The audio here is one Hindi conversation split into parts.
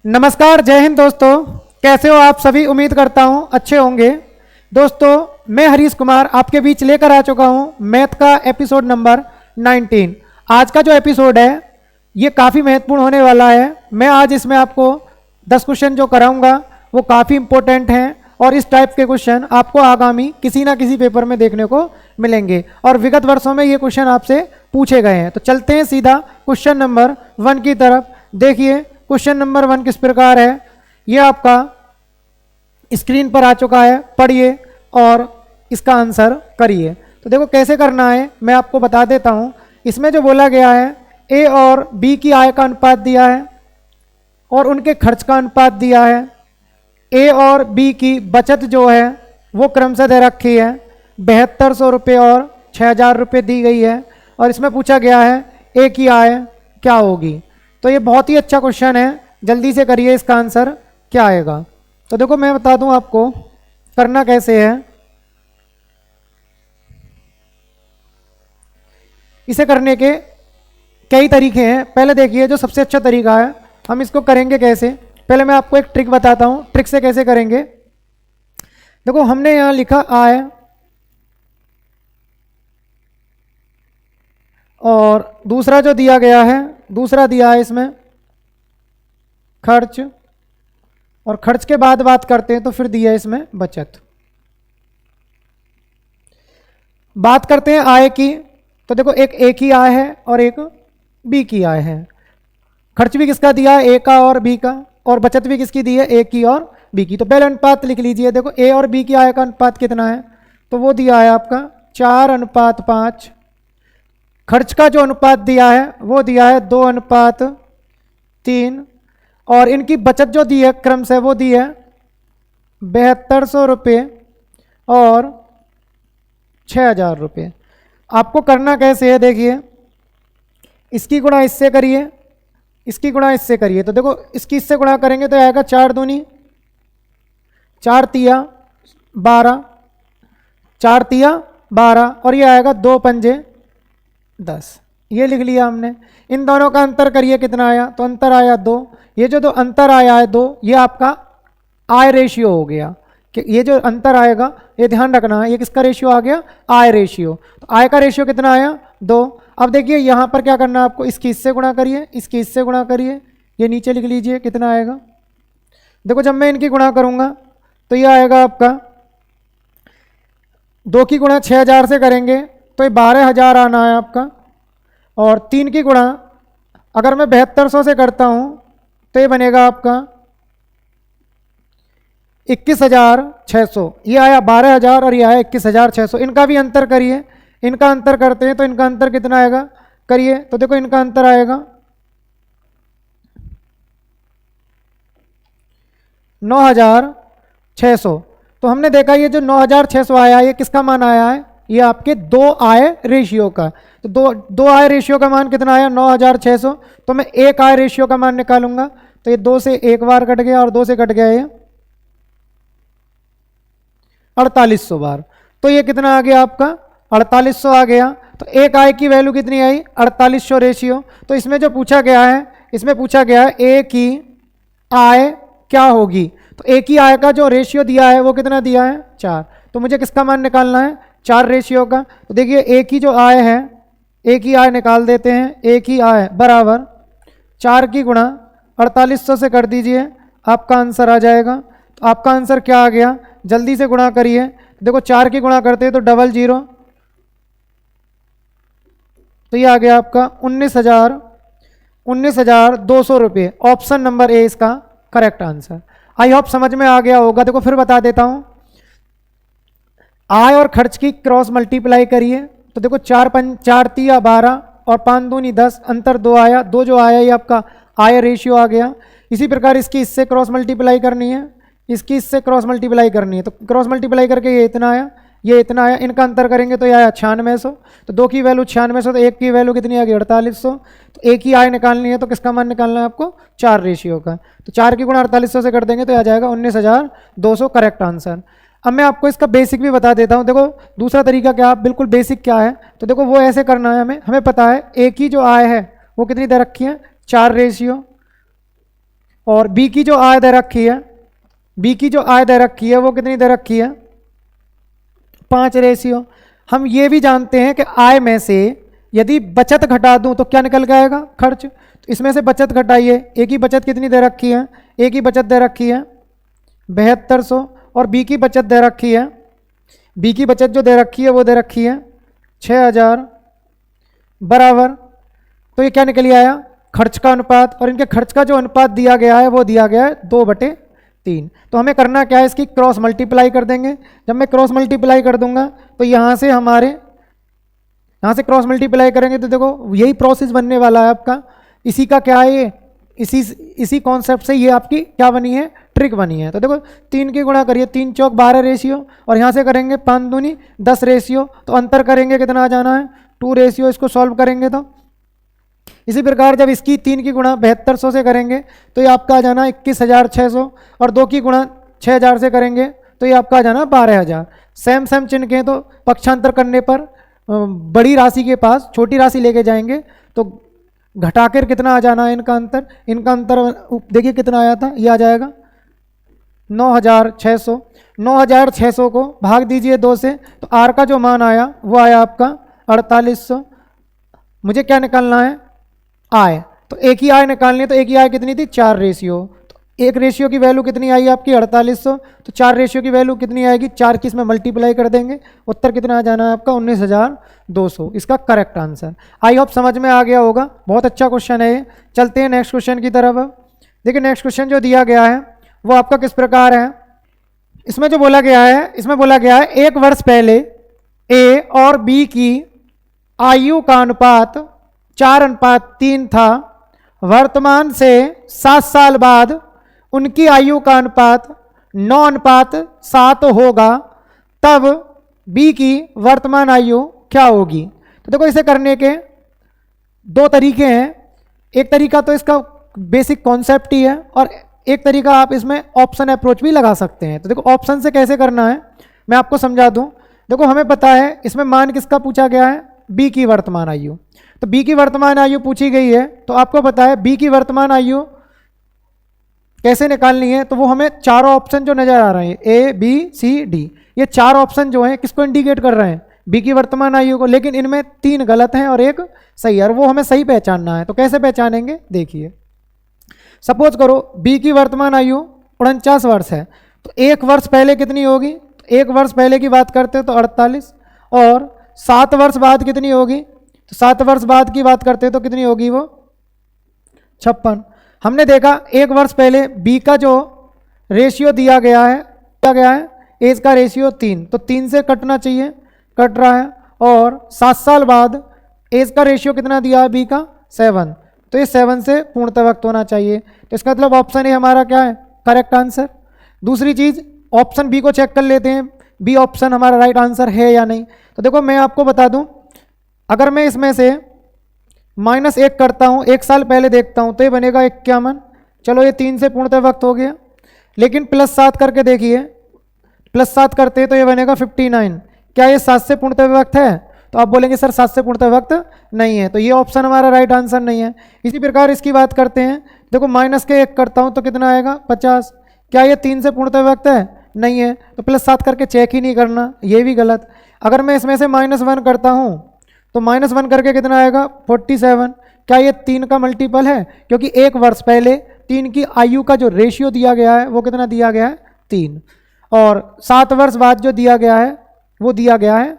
नमस्कार, जय हिंद दोस्तों। कैसे हो आप सभी? उम्मीद करता हूं अच्छे होंगे। दोस्तों, मैं हरीश कुमार आपके बीच लेकर आ चुका हूं मैथ का एपिसोड नंबर 19। आज का जो एपिसोड है ये काफ़ी महत्वपूर्ण होने वाला है। मैं आज इसमें आपको 10 क्वेश्चन जो कराऊंगा वो काफ़ी इंपॉर्टेंट हैं और इस टाइप के क्वेश्चन आपको आगामी किसी ना किसी पेपर में देखने को मिलेंगे और विगत वर्षों में ये क्वेश्चन आपसे पूछे गए हैं। तो चलते हैं सीधा क्वेश्चन नंबर 1 की तरफ। देखिए क्वेश्चन नंबर 1 किस प्रकार है, ये आपका स्क्रीन पर आ चुका है, पढ़िए और इसका आंसर करिए। तो देखो कैसे करना है मैं आपको बता देता हूँ। इसमें जो बोला गया है ए और बी की आय का अनुपात दिया है और उनके खर्च का अनुपात दिया है। ए और बी की बचत जो है वो क्रमशः दे रखी है, 7200 रुपये और 6000 रुपये दी गई है और इसमें पूछा गया है ए की आय क्या होगी। तो ये बहुत ही अच्छा क्वेश्चन है, जल्दी से करिए, इसका आंसर क्या आएगा। तो देखो मैं बता दूं आपको करना कैसे है। इसे करने के कई तरीके हैं। पहले देखिए जो सबसे अच्छा तरीका है, हम इसको करेंगे कैसे। पहले मैं आपको एक ट्रिक बताता हूं, ट्रिक से कैसे करेंगे। देखो हमने यहां लिखा आय और दूसरा जो दिया गया है, दूसरा दिया है इसमें खर्च, और खर्च के बाद बात करते हैं तो फिर दिया है इसमें बचत। बात करते हैं आय की, तो देखो एक ए की आय है और एक बी की आय है। खर्च भी किसका दिया है, ए का और बी का, और बचत भी किसकी दी है, ए की और बी की। तो पहले अनुपात लिख लीजिए। देखो ए और बी की आय का अनुपात कितना है, तो वो दिया है आपका 4:5। खर्च का जो अनुपात दिया है वो दिया है 2:3 और इनकी बचत जो दी है क्रम से वो दी है 7200 रुपये और 6000 रुपये। आपको करना कैसे है, देखिए इसकी गुणा इससे करिए, इसकी गुणा इससे करिए। तो देखो इसकी इससे गुणा करेंगे तो आएगा 4 दूनी 4 तिया 12, 4 तिया 12 और ये आएगा 2 पंजे 10। ये लिख लिया हमने। इन दोनों का अंतर करिए, कितना आया, तो अंतर आया 2। ये जो अंतर आया है 2, ये आपका आय रेशियो हो गया। कि ये जो अंतर आएगा ये ध्यान रखना है, ये किसका रेशियो आ गया, आय रेशियो। तो आय का रेशियो कितना आया, 2। अब देखिए यहाँ पर क्या करना है आपको, इसकी इससे गुणा करिए, इसकी इससे गुणा करिए, ये नीचे लिख लीजिए कितना आएगा। देखो जब मैं इनकी गुणा करूँगा तो ये आएगा आपका 2 की गुणा 6000 से करेंगे तो ये 12000 आना है आपका, और 3 की गुणा अगर मैं 7200 से करता हूँ तो ये बनेगा आपका 21600। ये आया 12000 और ये आया 21600। इनका भी अंतर करिए, इनका अंतर करते हैं तो इनका अंतर कितना आएगा, करिए। तो देखो इनका अंतर आएगा 9600। तो हमने देखा ये जो 9600 आया ये किसका मान आया है, ये आपके 2 आय रेशियो का। तो दो आय रेशियो का मान कितना आया, 9600। तो मैं एक आय रेशियो का मान निकालूंगा तो ये 2 से एक बार कट गया और 2 से कट गया ये 4800 बार। तो ये कितना आ गया आपका, 4800 आ गया। तो एक आय की वैल्यू कितनी आई, 4800 रेशियो। तो इसमें जो पूछा गया है, इसमें पूछा गया है ए की आय क्या होगी। तो ए की आय का जो रेशियो दिया है वो कितना दिया है, 4। तो मुझे किसका मान निकालना है, 4 रेशियो का। तो देखिए ए की जो आय है, ए की आय निकाल देते हैं। ए की आय बराबर 4 की गुणा 4800 से कर दीजिए, आपका आंसर आ जाएगा। तो आपका आंसर क्या आ गया, जल्दी से गुणा करिए। देखो 4 की गुणा करते हैं तो 00, तो ये आ गया आपका 19200 रुपये। ऑप्शन नंबर ए इसका करेक्ट आंसर। आई होप समझ में आ गया होगा। देखो फिर बता देता हूं, आय और खर्च की क्रॉस मल्टीप्लाई करिए। तो देखो 4 तिया 12 और 5 दूनी 10, अंतर 2 आया, 2 जो आया ये आपका आय रेशियो आ गया। इसी प्रकार इसकी इससे क्रॉस मल्टीप्लाई करनी है, इसकी इससे क्रॉस मल्टीप्लाई करनी है। तो क्रॉस मल्टीप्लाई करके ये इतना आया, ये इतना आया, इनका अंतर करेंगे तो ये आया 9600। तो 2 की वैल्यू 9600, तो 1 की वैल्यू कितनी आ गई, 4800। तो एक ही आय निकालनी है तो किसका मान निकालना है आपको, 4 रेशियो का। तो 4 की गुणा 4800 से कर देंगे तो आ जाएगा 19200, करेक्ट आंसर। अब मैं आपको इसका बेसिक भी बता देता हूँ। देखो दूसरा तरीका क्या, बिल्कुल बेसिक क्या है, तो देखो वो ऐसे करना है हमें पता है ए की जो आय है वो कितनी दे रखी है, 4 रेशियो। और बी की जो आय दे रखी है, बी की जो आय दे रखी है वो कितनी दे रखी है, 5 रेशियो। हम ये भी जानते हैं कि आय में से यदि बचत घटा दूं तो क्या निकल के आएगा, खर्च। तो इसमें से बचत घटाइए, ए की बचत कितनी दे रखी है, ए की बचत दे रखी है 7200 और बी की बचत दे रखी है, बी की बचत जो दे रखी है वो दे रखी है 6000 बराबर। तो ये क्या निकल आया, खर्च का अनुपात। और इनके खर्च का जो अनुपात दिया गया है वो दिया गया है 2/3। तो हमें करना क्या है, इसकी क्रॉस मल्टीप्लाई कर देंगे। जब मैं क्रॉस मल्टीप्लाई कर दूंगा तो यहाँ से हमारे, यहाँ से क्रॉस मल्टीप्लाई करेंगे तो देखो यही प्रोसेस बनने वाला है आपका। इसी का क्या है ये, इसी कॉन्सेप्ट से ये आपकी क्या बनी है, ट्रिक बनी है। तो देखो 3 की गुणा करिए, 3 चौक 12 रेशियो और यहाँ से करेंगे 5 दूनी 10 रेशियो। तो अंतर करेंगे कितना आ जाना है, 2 रेशियो। इसको सॉल्व करेंगे तो इसी प्रकार जब इसकी 3 की गुणा 7200 से करेंगे तो ये आपका आ जाना 21600 और 2 की गुणा 6000 से करेंगे तो ये आपका आ जाना 12000। सेम सेम चिन्ह के तो पक्षांतर करने पर बड़ी राशि के पास छोटी राशि लेके जाएंगे तो घटाकर कितना आ जाना है इनका अंतर। इनका अंतर देखिए कितना आया था, ये आ जाएगा 9600। 9600 को भाग दीजिए 2 से तो आर का जो मान आया वो आया आपका 4800। मुझे क्या निकालना है, आय। तो एक ही आय निकालनी है, तो एक ही आय कितनी थी, 4 रेशियो। तो एक रेशियो की वैल्यू कितनी आई आपकी 4800, तो 4 रेशियो की वैल्यू कितनी आएगी, 4 की इसमें मल्टीप्लाई कर देंगे, उत्तर कितना आ जाना है आपका 19200, इसका करेक्ट आंसर। आई होप समझ में आ गया होगा, बहुत अच्छा क्वेश्चन है ये। चलते हैं नेक्स्ट क्वेश्चन की तरफ। देखिए नेक्स्ट क्वेश्चन जो दिया गया है वो आपका किस प्रकार है। इसमें जो बोला गया है, इसमें बोला गया है 1 वर्ष पहले ए और बी की आयु का अनुपात 4:3 था, वर्तमान से 7 साल बाद उनकी आयु का अनुपात 9:7 होगा, तब बी की वर्तमान आयु क्या होगी। तो देखो इसे करने के 2 तरीके हैं। एक तरीका तो इसका बेसिक कॉन्सेप्ट ही है और एक तरीका आप इसमें ऑप्शन अप्रोच भी लगा सकते हैं। तो देखो ऑप्शन से कैसे करना है मैं आपको समझा दूं। देखो हमें पता है इसमें मान किसका पूछा गया है, बी की वर्तमान आयु। तो बी की वर्तमान आयु पूछी गई है तो आपको पता है बी की वर्तमान आयु कैसे निकालनी है। तो वो हमें चारों ऑप्शन जो नजर आ रहे हैं ए बी सी डी, ये 4 ऑप्शन जो हैं किसको इंडिकेट कर रहे हैं, बी की वर्तमान आयु को। लेकिन इनमें 3 गलत हैं और 1 सही है और वो हमें सही पहचानना है। तो कैसे पहचानेंगे देखिए, सपोज करो बी की वर्तमान आयु 49 वर्ष है, तो 1 वर्ष पहले कितनी होगी, तो 1 वर्ष पहले की बात करते हैं तो 48 और 7 वर्ष बाद कितनी होगी, तो 7 वर्ष बाद की बात करते हैं तो कितनी होगी वो 56। हमने देखा 1 वर्ष पहले बी का जो रेशियो दिया गया है एज का रेशियो 3, तो 3 से कटना चाहिए, कट रहा है। और 7 साल बाद एज का रेशियो कितना दिया है बी का 7, तो ये 7 से पूर्णतः वक्त होना चाहिए। तो इसका मतलब ऑप्शन ए हमारा क्या है, करेक्ट आंसर। दूसरी चीज ऑप्शन बी को चेक कर लेते हैं, बी ऑप्शन हमारा राइट आंसर है या नहीं। तो देखो मैं आपको बता दूं, अगर मैं इसमें से -1 करता हूं, 1 साल पहले देखता हूं तो ये बनेगा 51। चलो ये 3 से पूर्णतः वक्त हो गया। लेकिन +7 करके देखिए, +7 करते तो ये बनेगा 59। क्या ये 7 से पूर्णतः वक्त है, तो आप बोलेंगे सर 7 से पूर्णतः वक्त नहीं है, तो ये ऑप्शन हमारा राइट आंसर नहीं है। इसी प्रकार इसकी बात करते हैं, देखो -1 करता हूं तो कितना आएगा 50। क्या ये 3 से पूर्णतः वक्त है, नहीं है, तो +7 करके चेक ही नहीं करना, ये भी गलत। अगर मैं इसमें से -1 करता हूं तो -1 करके कितना आएगा 47। क्या ये 3 का मल्टीपल है, क्योंकि 1 वर्ष पहले 3 की आयु का जो रेशियो दिया गया है वो कितना दिया गया है 3, और 7 वर्ष बाद जो दिया गया है वो दिया गया है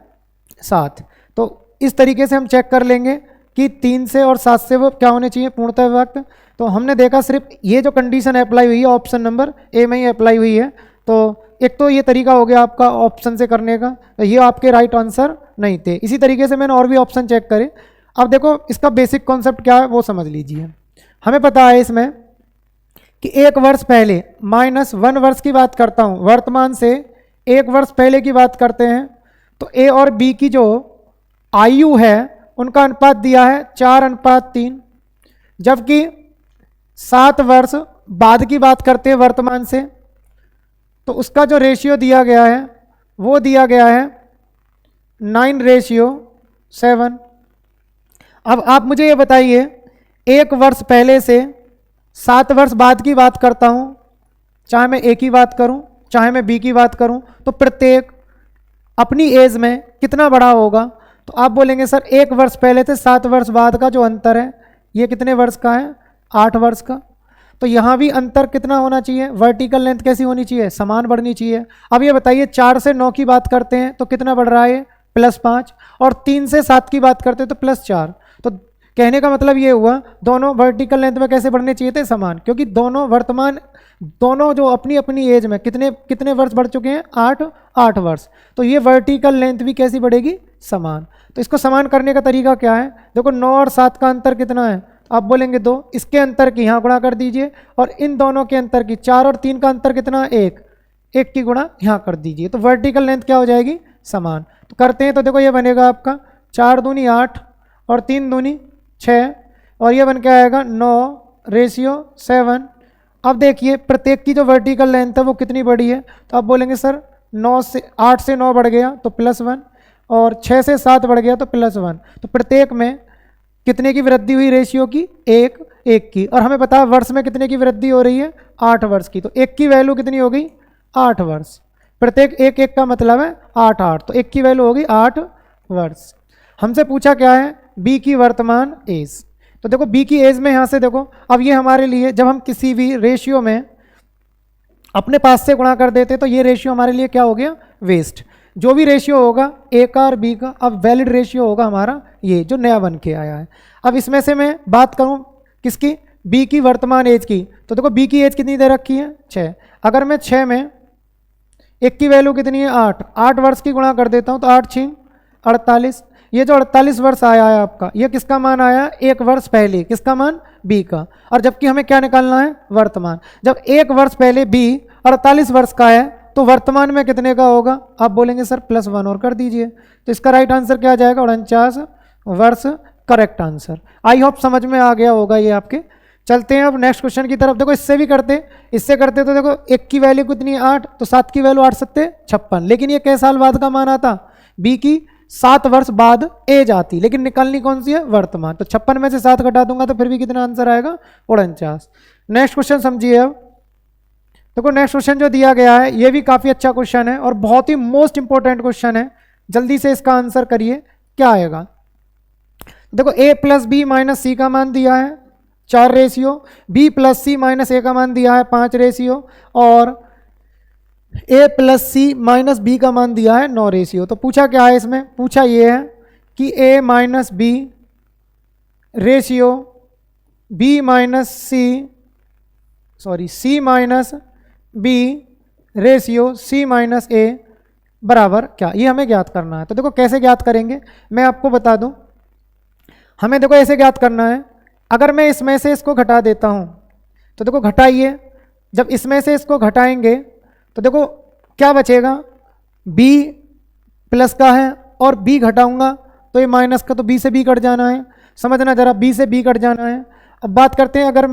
7। तो इस तरीके से हम चेक कर लेंगे कि 3 से और 7 से वो क्या होने चाहिए पूर्णतः वक्त। तो हमने देखा सिर्फ ये जो कंडीशन अप्लाई हुई है ऑप्शन नंबर ए में ही अप्लाई हुई है। तो एक तो ये तरीका हो गया आपका ऑप्शन से करने का, तो ये आपके राइट आंसर नहीं थे। इसी तरीके से मैंने और भी ऑप्शन चेक करे। अब देखो इसका बेसिक कॉन्सेप्ट क्या है वो समझ लीजिए। हमें पता है इसमें कि 1 वर्ष पहले -1 वर्ष की बात करता हूँ, वर्तमान से 1 वर्ष पहले की बात करते हैं, तो ए और बी की जो आयु है उनका अनुपात दिया है 4:3। जबकि 7 वर्ष बाद की बात करते हैं वर्तमान से, तो उसका जो रेशियो दिया गया है वो दिया गया है 9:7। अब आप मुझे ये बताइए 1 वर्ष पहले से 7 वर्ष बाद की बात करता हूँ, चाहे मैं ए की बात करूँ चाहे मैं बी की बात करूँ, तो प्रत्येक अपनी एज में कितना बड़ा होगा। तो आप बोलेंगे सर 1 वर्ष पहले से 7 वर्ष बाद का जो अंतर है ये कितने वर्ष का है, 8 वर्ष का। तो यहाँ भी अंतर कितना होना चाहिए, वर्टिकल लेंथ कैसी होनी चाहिए, समान बढ़नी चाहिए। अब ये बताइए 4 से 9 की बात करते हैं तो कितना बढ़ रहा है, +5, और 3 से 7 की बात करते हैं तो +4। तो कहने का मतलब ये हुआ दोनों वर्टिकल लेंथ में कैसे बढ़ने चाहिए थे, समान, क्योंकि दोनों जो अपनी अपनी एज में कितने वर्ष बढ़ चुके हैं, 8 वर्ष। तो ये वर्टिकल लेंथ भी कैसी बढ़ेगी, समान। तो इसको समान करने का तरीका क्या है, देखो 9 और 7 का अंतर कितना है, आप बोलेंगे 2, इसके अंतर की यहाँ गुणा कर दीजिए, और इन दोनो के अंतर की 4 और 3 का अंतर कितना है, 1 की गुणा यहाँ कर दीजिए। तो वर्टिकल लेंथ क्या हो जाएगी, समान। तो करते हैं, तो देखो ये बनेगा आपका 4 दूनी 8 और 3 दूनी 6, और ये बन के आएगा 9:7। अब देखिए प्रत्येक की जो वर्टिकल लेंथ है वो कितनी बड़ी है, तो आप बोलेंगे सर 8 से 9 बढ़ गया तो +1, और 6 से 7 बढ़ गया तो +1। तो प्रत्येक में कितने की वृद्धि हुई, रेशियो की 1 की। और हमें पता है वर्ष में कितने की वृद्धि हो रही है, 8 वर्ष की। तो 1 की वैल्यू कितनी हो गई, 8 वर्ष। प्रत्येक 1 का मतलब है 8, तो 1 की वैल्यू होगी 8 वर्ष। हमसे पूछा क्या है, बी की वर्तमान एज। तो देखो बी की एज में यहाँ से देखो, अब ये हमारे लिए जब हम किसी भी रेशियो में अपने पास से गुणा कर देते तो ये रेशियो हमारे लिए क्या हो गया, वेस्ट। जो भी रेशियो होगा ए का और बी का, अब वैलिड रेशियो होगा हमारा ये जो नया बन के आया है। अब इसमें से मैं बात करूं किसकी, बी की वर्तमान एज की। तो देखो बी की एज कितनी दे रखी है, 6। अगर मैं 6 में 1 की वैल्यू कितनी है, 8 वर्ष की गुणा कर देता हूं तो 8 6 48। ये जो 48 वर्ष आया है आपका, ये किसका मान आया, 1 वर्ष पहले, किसका मान, बी का। और जबकि हमें क्या निकालना है, वर्तमान। जब 1 वर्ष पहले बी 48 वर्ष का है तो वर्तमान में कितने का होगा, आप बोलेंगे सर +1 और कर दीजिए। तो इसका राइट आंसर क्या आ जाएगा, 49 वर्ष, करेक्ट आंसर। आई होप समझ में आ गया होगा ये आपके। चलते हैं अब नेक्स्ट क्वेश्चन की तरफ। देखो इससे भी करते तो देखो 1 की वैल्यू कितनी है, 8, तो 7 की वैल्यू 8 7 56। लेकिन ये कै साल बाद का मान आता, बी की 7 वर्ष बाद एज आती, लेकिन निकालनी कौन सी है, वर्तमान। तो 56 में से 7 घटा दूंगा तो फिर भी कितना आंसर आएगा, 49। नेक्स्ट क्वेश्चन समझिए। अब देखो नेक्स्ट क्वेश्चन जो दिया गया है ये भी काफ़ी अच्छा क्वेश्चन है और बहुत ही मोस्ट इंपॉर्टेंट क्वेश्चन है। जल्दी से इसका आंसर करिए, क्या आएगा। देखो a + b - c का मान दिया है 4 रेशियो, b + c - a का मान दिया है 5 रेशियो, और a + c - b का मान दिया है 9 रेशियो। तो पूछा क्या है इसमें, पूछा ये है कि a - b ratio b - c b ratio c - a बराबर क्या, ये हमें ज्ञात करना है। तो देखो कैसे ज्ञात करेंगे, मैं आपको बता दूं। हमें देखो ऐसे ज्ञात करना है, अगर मैं इसमें से इसको घटा देता हूं तो देखो घटाइए, जब इसमें से इसको घटाएंगे तो देखो क्या बचेगा, b प्लस का है और b घटाऊंगा तो ये माइनस का, तो b से b कट जाना है, समझना जरा, b से b कट जाना है। अब बात करते हैं, अगर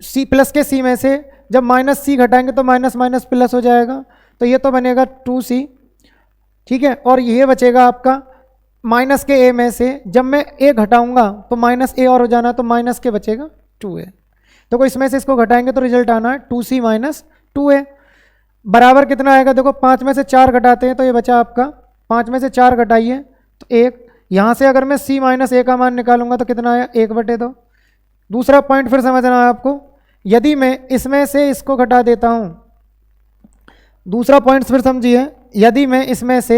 c प्लस के c में से जब -c घटाएंगे तो माइनस माइनस प्लस हो जाएगा, तो ये तो बनेगा 2c, ठीक है। और ये बचेगा आपका माइनस के a में से जब मैं a घटाऊंगा तो -a और हो जाना, तो माइनस के बचेगा 2a। देखो इसमें से इसको घटाएंगे तो रिजल्ट आना है 2c - 2a बराबर कितना आएगा। देखो 5 में से 4 घटाते हैं तो ये बचा आपका, 5 में से 4 घटाइए तो 1। यहाँ से अगर मैं c - a का मान निकालूंगा तो कितना आया, 1/2। दूसरा पॉइंट फिर समझना है आपको, यदि मैं इसमें से इसको घटा देता हूँ, दूसरा पॉइंट फिर समझिए, यदि मैं इसमें से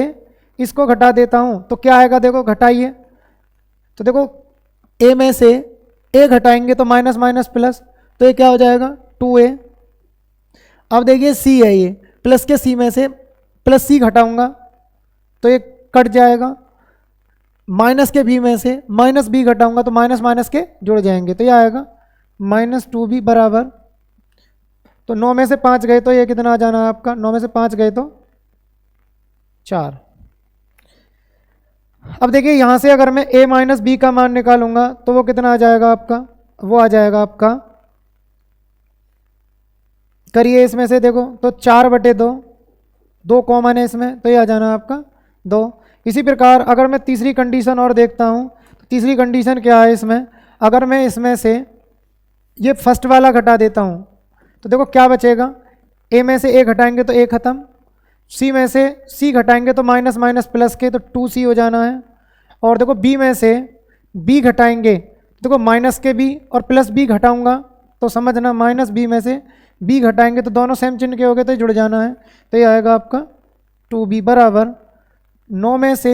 इसको घटा देता हूँ तो क्या आएगा, देखो घटाइए तो देखो a में से a घटाएंगे तो माइनस माइनस प्लस, तो ये क्या हो जाएगा 2a। अब देखिए c है, ये प्लस के c में से प्लस c घटाऊंगा तो ये कट जाएगा, माइनस के b में से माइनस b घटाऊंगा तो माइनस माइनस के जुड़ जाएंगे, तो ये आएगा -2b बराबर, तो 9 में से 5 गए तो ये कितना आ जाना है आपका, 9 में से 5 गए तो 4। अब देखिए यहाँ से अगर मैं a - b का मान निकालूंगा तो वो कितना आ जाएगा आपका, वो आ जाएगा आपका, करिए इसमें से देखो तो 4/2, 2 कॉमन है इसमें तो ये आ जाना आपका 2। इसी प्रकार अगर मैं तीसरी कंडीशन और देखता हूँ तो तीसरी कंडीशन क्या है इसमें, अगर मैं इसमें से ये फर्स्ट वाला घटा देता हूँ तो देखो क्या बचेगा, ए में से ए घटाएंगे तो ए खत्म, सी में से सी घटाएंगे तो माइनस माइनस प्लस के तो 2c हो जाना है, और देखो बी में से बी घटाएंगे देखो माइनस के बी और प्लस बी घटाऊंगा तो समझना माइनस बी में से बी घटाएंगे तो दोनों सेम चिन्ह के हो गए तो जुड़ जाना है, तो ये आएगा आपका 2b बराबर 9 में से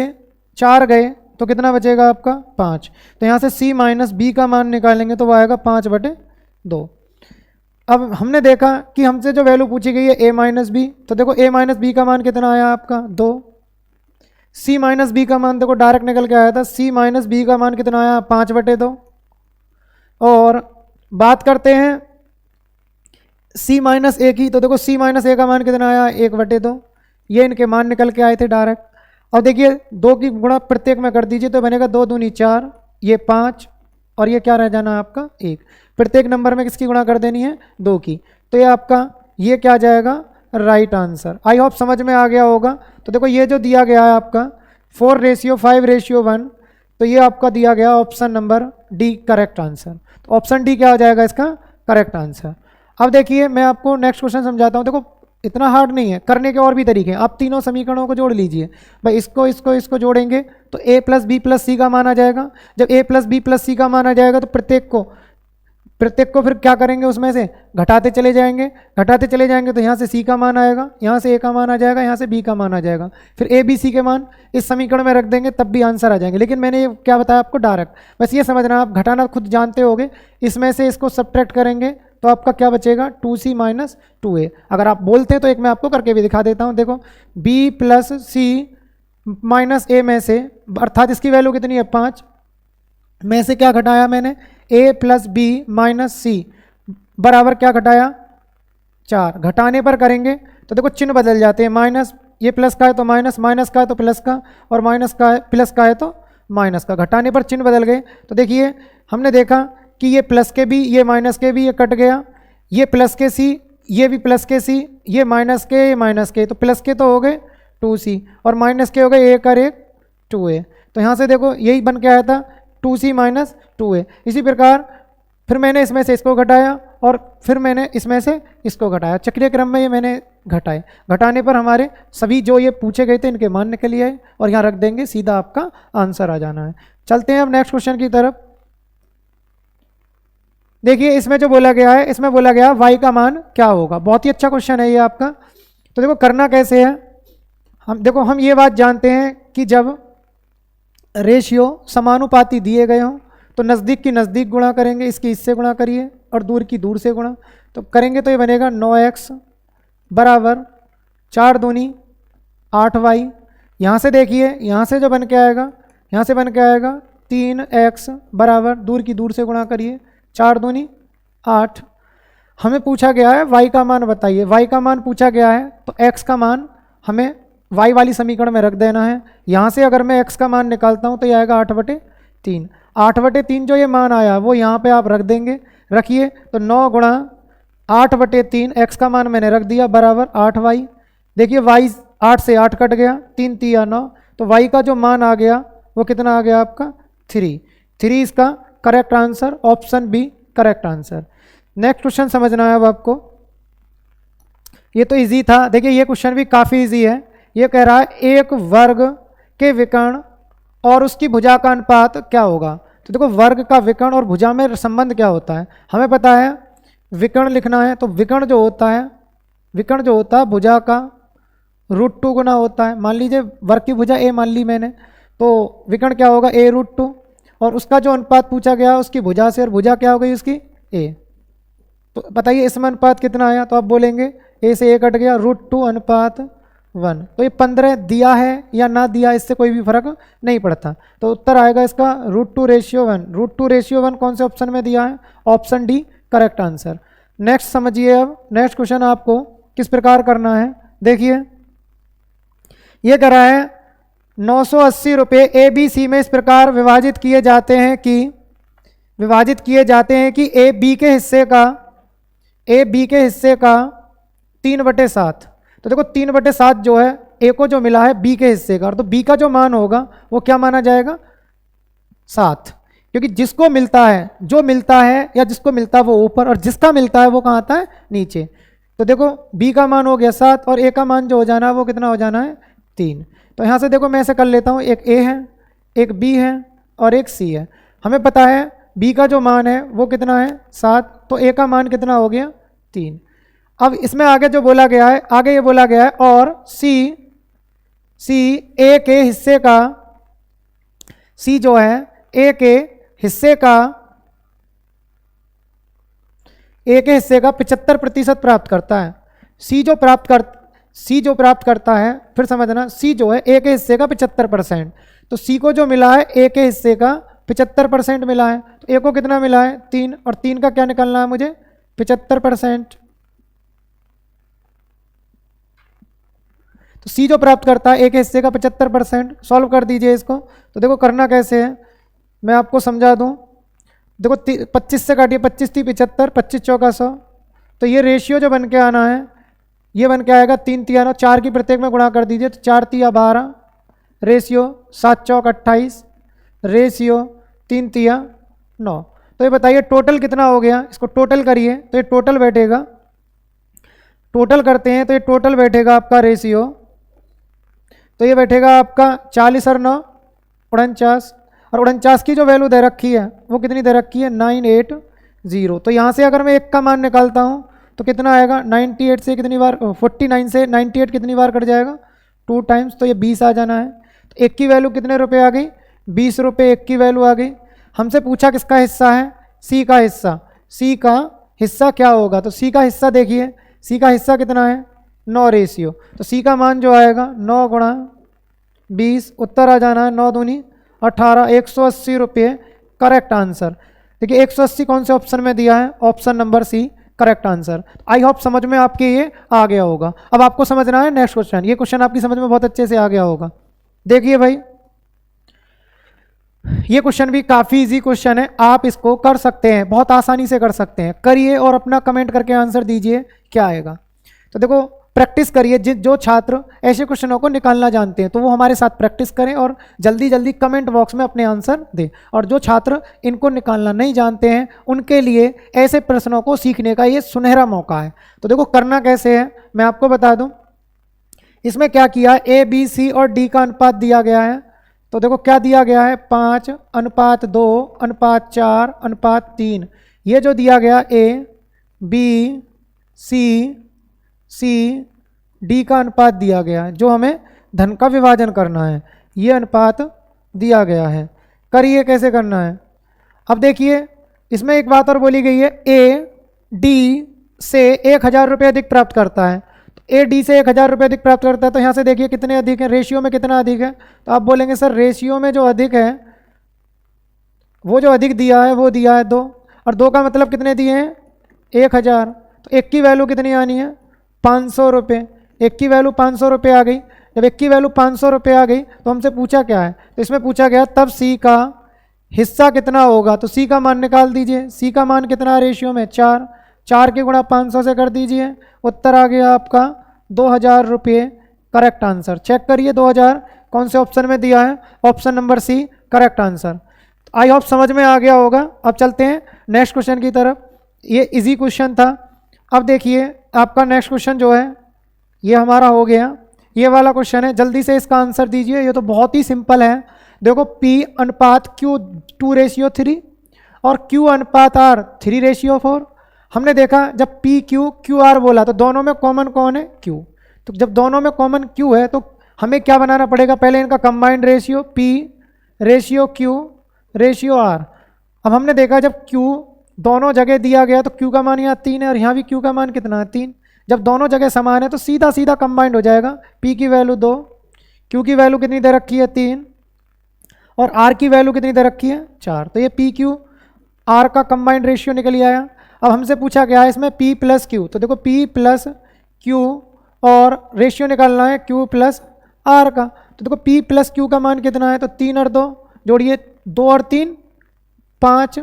4 गए तो कितना बचेगा आपका 5। तो यहाँ से c माइनस बी का मान निकालेंगे तो वो आएगा 5/2। अब हमने देखा कि हमसे जो वैल्यू पूछी गई है a माइनस बी, तो देखो a माइनस बी का मान कितना आया आपका 2। c माइनस बी का मान देखो डायरेक्ट निकल के आया था, c माइनस बी का मान कितना आया 5/2। और बात करते हैं c माइनस ए की, तो देखो c माइनस ए का मान कितना आया 1/2। ये इनके मान निकल के आए थे डायरेक्ट। और देखिए 2 की गुणा प्रत्येक में कर दीजिए तो बनेगा 2 दूनी 4, ये 5 और ये क्या रह जाना है आपका 1। प्रत्येक नंबर में किसकी गुणा कर देनी है 2 की, तो ये आपका ये क्या जाएगा राइट आंसर। आई होप समझ में आ गया होगा। तो देखो ये जो दिया गया है आपका 4:5:1, तो ये आपका दिया गया option number D correct answer. तो ऑप्शन डी क्या हो जाएगा इसका करेक्ट आंसर। अब देखिए मैं आपको नेक्स्ट क्वेश्चन समझाता हूँ। देखो इतना हार्ड नहीं है, करने के और भी तरीके हैं। आप तीनों समीकरणों को जोड़ लीजिए भाई, इसको जोड़ेंगे तो a प्लस बी प्लस सी का मान आ जाएगा। जब a प्लस बी प्लस सी का मान आ जाएगा तो प्रत्येक को फिर क्या करेंगे उसमें से घटाते चले जाएंगे तो यहाँ से c का मान आएगा, यहाँ से a का मान आ जाएगा, यहाँ से b का मान आ जाएगा, फिर a b c के मान इस समीकरण में रख देंगे तब भी आंसर आ जाएंगे। लेकिन मैंने ये क्या बताया आपको डायरेक्ट, बस ये समझना आप घटाना खुद जानते होगे। इसमें से इसको सब्ट्रैक्ट करेंगे तो आपका क्या बचेगा 2c माइनस 2a। अगर आप बोलते हैं तो एक मैं आपको करके भी दिखा देता हूँ। देखो b plus C minus a में से, अर्थात इसकी वैल्यू कितनी है 5 में से क्या घटाया मैंने a प्लस बी माइनस सी बराबर क्या घटाया 4। घटाने पर करेंगे तो देखो चिन्ह बदल जाते हैं, माइनस ये प्लस का है तो माइनस, माइनस का है तो प्लस का, और माइनस का है प्लस का है तो माइनस का। घटाने पर चिन्ह बदल गए। तो देखिए हमने देखा कि ये प्लस के भी, ये माइनस के भी, ये कट गया, ये प्लस के सी, ये भी प्लस के सी, ये माइनस के, ये माइनस के, तो प्लस के तो हो गए 2c और माइनस के हो गए 1 और 1 2a। तो यहाँ से देखो यही बन के आया था 2c माइनस 2a। इसी प्रकार फिर मैंने इसमें से इसको घटाया और फिर मैंने इसमें से इसको घटाया, चक्रीय क्रम में ये मैंने घटाए। घटाने पर हमारे सभी जो ये पूछे गए थे इनके मान निकल आए और यहाँ रख देंगे, सीधा आपका आंसर आ जाना है। चलते हैं अब नेक्स्ट क्वेश्चन की तरफ। देखिए इसमें जो बोला गया है, इसमें बोला गया y का मान क्या होगा। बहुत ही अच्छा क्वेश्चन है ये आपका। तो देखो करना कैसे है, हम ये बात जानते हैं कि जब रेशियो समानुपाती दिए गए हों तो नज़दीक की नज़दीक गुणा करेंगे, इसकी इससे गुणा करिए और दूर की दूर से गुणा तो करेंगे तो ये बनेगा 9x बराबर 4 दूनी 8y। यहाँ से देखिए, यहाँ से जो बन के आएगा, यहाँ से बन के आएगा 3x बराबर दूर की दूर से गुणा करिए 4 दूनी 8। हमें पूछा गया है y का मान बताइए। y का मान पूछा गया है तो x का मान हमें y वाली समीकरण में रख देना है। यहाँ से अगर मैं x का मान निकालता हूँ तो ये आएगा 8/3। 8/3 जो ये मान आया वो यहाँ पे आप रख देंगे, रखिए तो 9 गुणा 8/3 x का मान मैंने रख दिया बराबर 8y। देखिए y 8 से 8 कट गया, 3 3 9, तो y का जो मान आ गया वो कितना आ गया आपका 3 इसका correct answer, option B correct answer. Next question समझना है अब आपको। ये तो इजी था। देखिए ये क्वेश्चन भी काफ़ी इजी है। ये कह रहा है एक वर्ग के विकर्ण और उसकी भुजा का अनुपात क्या होगा। तो देखो वर्ग का विकर्ण और भुजा में संबंध क्या होता है हमें पता है। विकर्ण लिखना है तो विकर्ण जो होता है भुजा का √2 गुना होता है। मान लीजिए वर्ग की भुजा a मान ली मैंने, तो विकर्ण क्या होगा a√2 और उसका जो अनुपात पूछा गया उसकी भुजा से, और भुजा क्या हो गई उसकी a। तो बताइए इसमें अनुपात कितना आया, तो आप बोलेंगे a से a कट गया √2:1। तो ये 15 दिया है या ना दिया इससे कोई भी फर्क नहीं पड़ता। तो उत्तर आएगा इसका √2:1। √2:1 कौन से ऑप्शन में दिया है, option D correct answer. Next समझिए। अब नेक्स्ट क्वेश्चन आपको किस प्रकार करना है। देखिए ये कह रहा है 980 रुपये ABC में इस प्रकार विभाजित किए जाते हैं कि ए बी के हिस्से का 3/7। तो देखो 3/7 जो है ए को जो मिला है बी के हिस्से का, और तो बी का जो मान होगा वो क्या माना जाएगा 7। क्योंकि जिसको मिलता है, जो मिलता है या जिसको मिलता है वो ऊपर, और जिसका मिलता है वो कहाँ आता है, नीचे। तो देखो b का मान हो गया 7 और a का मान जो हो जाना है वो कितना हो जाना है 3। तो यहाँ से देखो मैं ऐसे कर लेता हूँ, एक a है, एक b है और एक c है। हमें पता है b का जो मान है वो कितना है 7, तो a का मान कितना हो गया 3। अब इसमें आगे जो बोला गया है, आगे ये बोला गया है और c a के हिस्से का, c जो है a के हिस्से का 75% प्राप्त करता है। C जो प्राप्त करता है, फिर समझना, C जो है A के हिस्से का 75%, तो C को जो मिला है A के हिस्से का 75% मिला है, तो A को कितना मिला है 3, और 3 का क्या निकालना है मुझे 75%। तो C जो प्राप्त करता है A के हिस्से का 75%, सॉल्व कर दीजिए इसको। तो देखो करना कैसे है, मैं आपको समझा दूं। देखो 25 से काटिए, 25 थी 75, 25 चौका 100, तो ये रेशियो जो बन के आना है ये बन के आएगा 3 तिया 9, 4 की प्रत्येक में गुणा कर दीजिए, तो 4 तिया 12, रेशियो 7 चौक 28, रेशियो 3 तिया 9। तो ये बताइए टोटल कितना हो गया, इसको टोटल करिए तो ये टोटल बैठेगा, टोटल करते हैं तो ये टोटल बैठेगा आपका रेशियो, तो ये बैठेगा आपका 40 और 9 49, और 49 की जो वैल्यू दे रखी है वो कितनी दे रखी है 980। तो यहाँ से अगर मैं एक का मान निकालता हूँ तो कितना आएगा, 98 से कितनी बार 49 से 98 कितनी बार कट जाएगा 2 टाइम्स, तो ये 20 आ जाना है। तो एक की वैल्यू कितने रुपए आ गई 20 रुपये, एक की वैल्यू आ गई। हमसे पूछा किसका हिस्सा है, सी का हिस्सा, सी का हिस्सा क्या होगा, तो सी का हिस्सा देखिए, सी का हिस्सा कितना है 9 रेशियो, तो सी का मान जो आएगा 9 गुणा 20, उत्तर आ जाना है 9 दूनी 18, 180 रुपये करेक्ट आंसर। देखिए 180 कौन से ऑप्शन में दिया है, option number C correct answer. I hope समझ में आपके ये आ गया होगा। अब आपको समझना है नेक्स्ट क्वेश्चन, ये क्वेश्चन आपकी समझ में बहुत अच्छे से आ गया होगा। देखिए भाई ये क्वेश्चन भी काफ़ी इजी क्वेश्चन है, आप इसको कर सकते हैं, बहुत आसानी से कर सकते हैं। करिए और अपना कमेंट करके आंसर दीजिए क्या आएगा। तो देखो प्रैक्टिस करिए, जो छात्र ऐसे क्वेश्चनों को निकालना जानते हैं तो वो हमारे साथ प्रैक्टिस करें और जल्दी जल्दी कमेंट बॉक्स में अपने आंसर दें, और जो छात्र इनको निकालना नहीं जानते हैं उनके लिए ऐसे प्रश्नों को सीखने का ये सुनहरा मौका है। तो देखो करना कैसे है मैं आपको बता दूं। इसमें क्या किया, ए बी सी और डी का अनुपात दिया गया है। तो देखो क्या दिया गया है 5:2:4:3, ये जो दिया गया ए बी सी डी का अनुपात दिया गया है, जो हमें धन का विभाजन करना है, ये अनुपात दिया गया है। करिए कैसे करना है। अब देखिए इसमें एक बात और बोली गई है, ए डी से 1000 रुपये अधिक प्राप्त करता है। तो ए डी से 1000 रुपये अधिक प्राप्त करता है, तो यहाँ से देखिए कितने अधिक है, रेशियो में कितना अधिक है। तो आप बोलेंगे सर रेशियो में जो अधिक है, वो जो अधिक दिया है वो दिया है 2, और 2 का मतलब कितने दिए हैं 1000। तो एक की वैल्यू कितनी आनी है 500 रुपये, एक की वैल्यू 500 रुपये आ गई। जब एक की वैल्यू 500 रुपये आ गई तो हमसे पूछा क्या है, तो इसमें पूछा गया तब सी का हिस्सा कितना होगा। तो सी का मान निकाल दीजिए, सी का मान कितना है रेशियो में 4, 4 के गुणा 500 से कर दीजिए, उत्तर आ गया आपका 2000 रुपये करेक्ट आंसर। चेक करिए 2000 कौन से ऑप्शन में दिया है, option number C correct answer. I hope समझ में आ गया होगा। अब चलते हैं नेक्स्ट क्वेश्चन की तरफ, ये इजी क्वेश्चन था। अब देखिए आपका नेक्स्ट क्वेश्चन जो है ये हमारा हो गया, ये वाला क्वेश्चन है, जल्दी से इसका आंसर दीजिए। ये तो बहुत ही सिंपल है। देखो P अनुपात Q 2:3 और Q अनुपात R 3:4। हमने देखा जब P Q Q R बोला तो दोनों में कॉमन कौन है Q, तो जब दोनों में कॉमन Q है तो हमें क्या बनाना पड़ेगा, पहले इनका combined ratio P ratio Q ratio R। अब हमने देखा जब Q दोनों जगह दिया गया तो Q का मान यहाँ 3 है और यहाँ भी Q का मान कितना है 3। जब दोनों जगह समान है तो सीधा सीधा कंबाइंड हो जाएगा, P की वैल्यू 2, Q की वैल्यू कितनी दे रखी है 3, और R की वैल्यू कितनी दे रखी है 4। तो ये P Q R का कंबाइंड रेशियो निकल आया। अब हमसे पूछा गया है इसमें P प्लस Q, तो देखो P प्लस Q और रेशियो निकालना है Q प्लस R का। तो देखो P प्लस Q का मान कितना है, तो 3 और 2 जोड़िए, 2 और 3 5,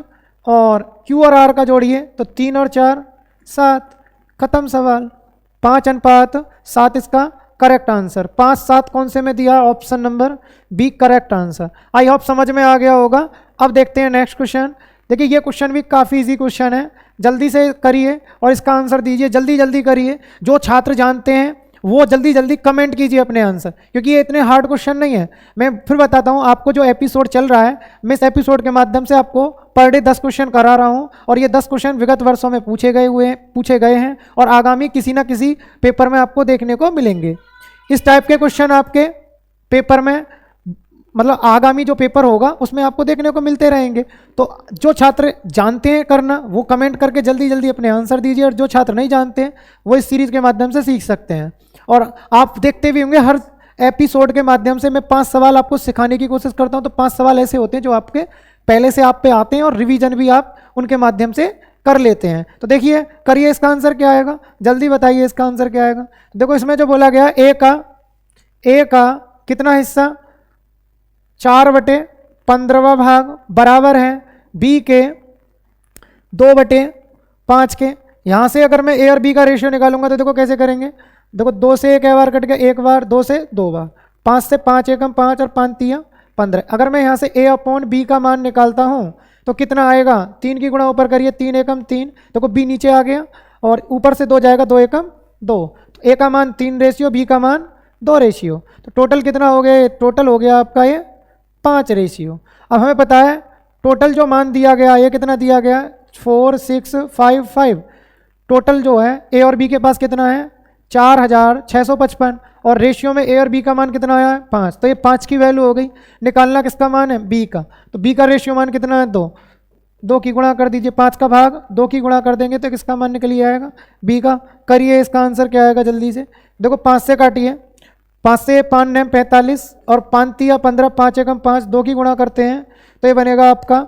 और Q और R का जोड़िए तो 3 और 4 7, खत्म सवाल। 5:7 इसका करेक्ट आंसर। 5, 7 कौन से में दिया? Option number B correct answer. I hope समझ में आ गया होगा। अब देखते हैं नेक्स्ट क्वेश्चन। देखिए ये क्वेश्चन भी काफ़ी इजी क्वेश्चन है, जल्दी से करिए और इसका आंसर दीजिए, जल्दी जल्दी करिए। जो छात्र जानते हैं वो जल्दी जल्दी कमेंट कीजिए अपने आंसर, क्योंकि ये इतने हार्ड क्वेश्चन नहीं है। मैं फिर बताता हूँ आपको, जो एपिसोड चल रहा है मैं इस एपिसोड के माध्यम से आपको पर डे 10 क्वेश्चन करा रहा हूँ, और ये 10 क्वेश्चन विगत वर्षों में पूछे गए हैं और आगामी किसी ना किसी पेपर में आपको देखने को मिलेंगे। इस टाइप के क्वेश्चन आपके पेपर में, मतलब आगामी जो पेपर होगा उसमें आपको देखने को मिलते रहेंगे। तो जो छात्र जानते हैं करना वो कमेंट करके जल्दी जल्दी अपने आंसर दीजिए, और जो छात्र नहीं जानते हैं वो इस सीरीज के माध्यम से सीख सकते हैं। और आप देखते भी होंगे हर एपिसोड के माध्यम से मैं 5 सवाल आपको सिखाने की कोशिश करता हूं। तो 5 सवाल ऐसे होते हैं जो आपके पहले से आप पे आते हैं और रिवीजन भी आप उनके माध्यम से कर लेते हैं। तो देखिए करिए, इसका आंसर क्या आएगा, जल्दी बताइए इसका आंसर क्या आएगा। देखो इसमें जो बोला गया ए का कितना हिस्सा, 4/15 भाग बराबर है बी के 2/5 के। यहाँ से अगर मैं ए और बी का रेशियो निकालूंगा तो देखो कैसे करेंगे। देखो 2 से 1 बार कट गया, 1 बार, 2 से 2 बार, 5 से 5 एकम 5 और 5 तिया 15। अगर मैं यहाँ से ए अपॉन बी का मान निकालता हूँ तो कितना आएगा, 3 की गुणा ऊपर करिए, 3 एकम 3। देखो बी नीचे आ गया और ऊपर से 2 जाएगा, 2 एकम 2। तो ए का मान 3 रेशियो, बी का मान 2 रेशियो। तो टोटल कितना हो गया, टोटल हो गया आपका ये 5 रेशियो। अब हमें पता है टोटल जो मान दिया गया ये कितना दिया गया, 4, 6, 5, 5। टोटल जो है ए और बी के पास कितना है, 4655, और रेशियो में ए और बी का मान कितना आया है, 5। तो ये 5 की वैल्यू हो गई। निकालना किसका मान है, बी का। तो बी का रेशियो मान कितना है, 2। 2 की गुणा कर दीजिए, 5 का भाग 2 की गुणा कर देंगे तो किसका मान निकल आएगा, बी का। करिए इसका आंसर क्या आएगा जल्दी से। देखो 5 से काटिए, 5 से 5 9 45 और 5 तिया 15, 5 एकम 5, 2 की गुणा करते हैं तो ये बनेगा आपका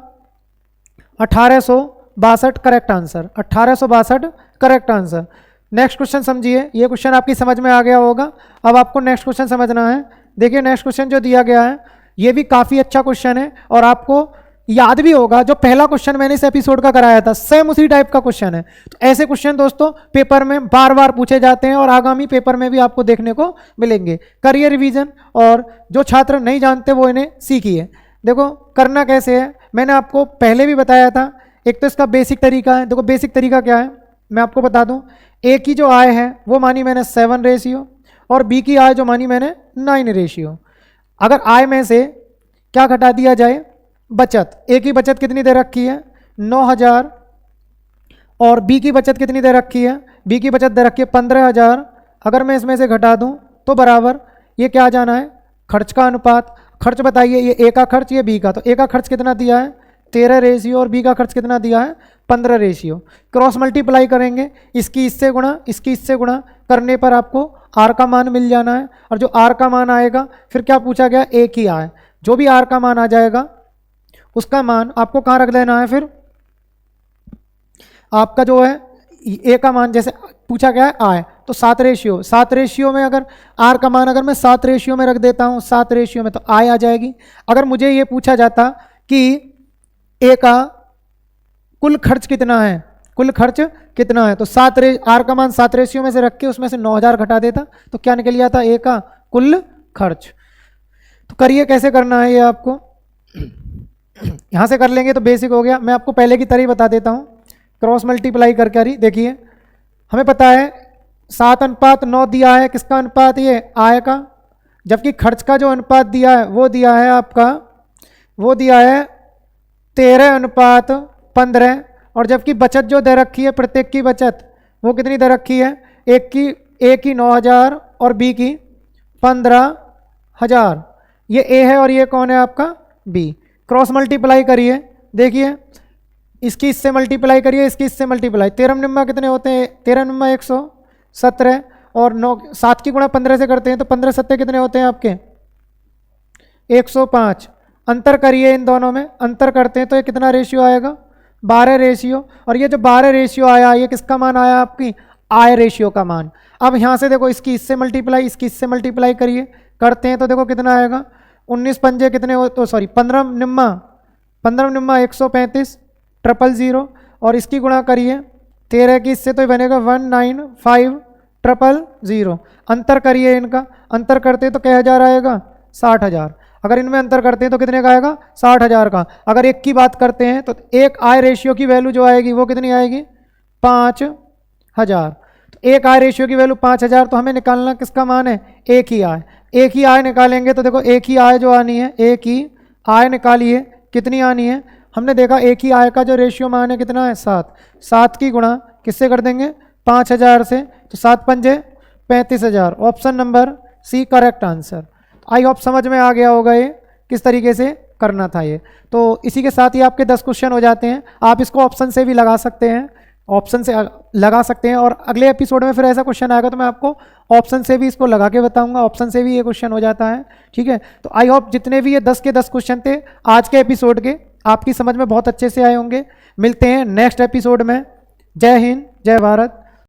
1862 correct answer. 1862 correct answer. Next question समझिए, ये क्वेश्चन आपकी समझ में आ गया होगा। अब आपको नेक्स्ट क्वेश्चन समझना है। देखिए नेक्स्ट क्वेश्चन जो दिया गया है ये भी काफ़ी अच्छा क्वेश्चन है और आपको याद भी होगा। जो पहला क्वेश्चन मैंने इस एपिसोड का कराया था सेम उसी टाइप का क्वेश्चन है। तो ऐसे क्वेश्चन दोस्तों पेपर में बार बार पूछे जाते हैं और आगामी पेपर में भी आपको देखने को मिलेंगे। करिए रिवीजन, और जो छात्र नहीं जानते वो इन्हें सीखिए। देखो करना कैसे है, मैंने आपको पहले भी बताया था। एक तो इसका बेसिक तरीका है। देखो बेसिक तरीका क्या है मैं आपको बता दूं। ए की जो आय है वो मानी मैंने 7 रेशियो और बी की आय जो मानी मैंने 9 रेशियो। अगर आय में से क्या घटा दिया जाए, बचत। ए की बचत कितनी दे रखी है, 9000, और बी की बचत कितनी दे रखी है, बी की बचत दे रखी है 15000। अगर मैं इसमें से घटा दूं तो बराबर ये क्या आ जाना है, खर्च का अनुपात। खर्च बताइए, ये ए का खर्च, ये बी का। तो ए का खर्च कितना दिया है, 13 रेशियो, और बी का खर्च कितना दिया है, 15 रेशियो। क्रॉस मल्टीप्लाई करेंगे, इसकी इससे गुणा, इसकी इससे गुणा करने पर आपको आर का मान मिल जाना है। और जो आर का मान आएगा, फिर क्या पूछा गया, ए की आय। जो भी आर का मान आ जाएगा उसका मान आपको कहाँ रख देना है, फिर आपका जो है ए का मान, जैसे पूछा गया है आय, तो 7 रेशियो। 7 रेशियो में अगर आर का मान अगर मैं 7 रेशियो में रख देता हूँ, 7 रेशियो में, तो आय आ जाएगी। अगर मुझे ये पूछा जाता कि ए का कुल खर्च कितना है, कुल खर्च कितना है, तो आर का मान 7 रेशियो में से रख के उसमें से 9000 घटा देता तो क्या निकल जाता, ए का कुल खर्च। तो करिए कैसे करना है ये आपको। यहाँ से कर लेंगे तो बेसिक हो गया। मैं आपको पहले की तरह ही बता देता हूँ, क्रॉस मल्टीप्लाई करके। अरे देखिए हमें पता है 7:9 दिया है, किसका अनुपात, ये आय का। जबकि खर्च का जो अनुपात दिया है वो दिया है आपका, वो दिया है 13:15। और जबकि बचत जो दे रखी है, प्रत्येक की बचत वो कितनी दे रखी है, ए की 9000 और बी की 15000। ये ए है और ये कौन है आपका, बी। क्रॉस मल्टीप्लाई करिए, देखिए इसकी इससे मल्टीप्लाई करिए, इसकी इससे मल्टीप्लाई। 13 कितने होते हैं, 13 117, और 7 की गुणा 15 से करते हैं तो 15 7 कितने होते हैं आपके, 105। अंतर करिए इन दोनों में, अंतर करते हैं तो ये कितना रेशियो आएगा, 12 रेशियो। और ये जो 12 रेशियो आया ये किसका मान आया, आपकी आय रेशियो का मान। अब यहाँ से देखो इसकी इससे मल्टीप्लाई, इसकी इससे मल्टीप्लाई करिए, करते हैं तो देखो कितना आएगा, 19 पंजे कितने हो, तो सॉरी 15 निम्मा 135 000, और इसकी गुणा करिए 13 की इससे तो बनेगा 195 000। अंतर करिए इनका, अंतर करते तो क्या हजार आएगा 60,000। अगर इनमें अंतर करते हैं तो कितने का आएगा 60,000 का। अगर एक की बात करते हैं तो एक आय रेशियो की वैल्यू जो आएगी वो कितनी आएगी 5,000। तो एक आय रेशियो की वैल्यू 5,000, तो हमें निकालना किसका मान है एक ही आय। एक ही आय निकालेंगे तो देखो एक ही आय जो आनी है, एक ही आय निकालिए कितनी आनी है। हमने देखा एक ही आय का जो रेशियो मान है कितना है 7। 7 की गुणा किससे कर देंगे 5,000 से, तो 7 पंजे 35,000। Option number C correct answer. I hope समझ में आ गया होगा ये किस तरीके से करना था ये। तो इसी के साथ ही आपके 10 क्वेश्चन हो जाते हैं। आप इसको ऑप्शन से भी लगा सकते हैं, ऑप्शन से लगा सकते हैं, और अगले एपिसोड में फिर ऐसा क्वेश्चन आएगा तो मैं आपको ऑप्शन से भी इसको लगा के बताऊंगा। ऑप्शन से भी ये क्वेश्चन हो जाता है, ठीक है। तो आई होप जितने भी ये 10 के 10 क्वेश्चन थे आज के एपिसोड के, आपकी समझ में बहुत अच्छे से आए होंगे। मिलते हैं नेक्स्ट एपिसोड में। जय हिंद, जय भारत।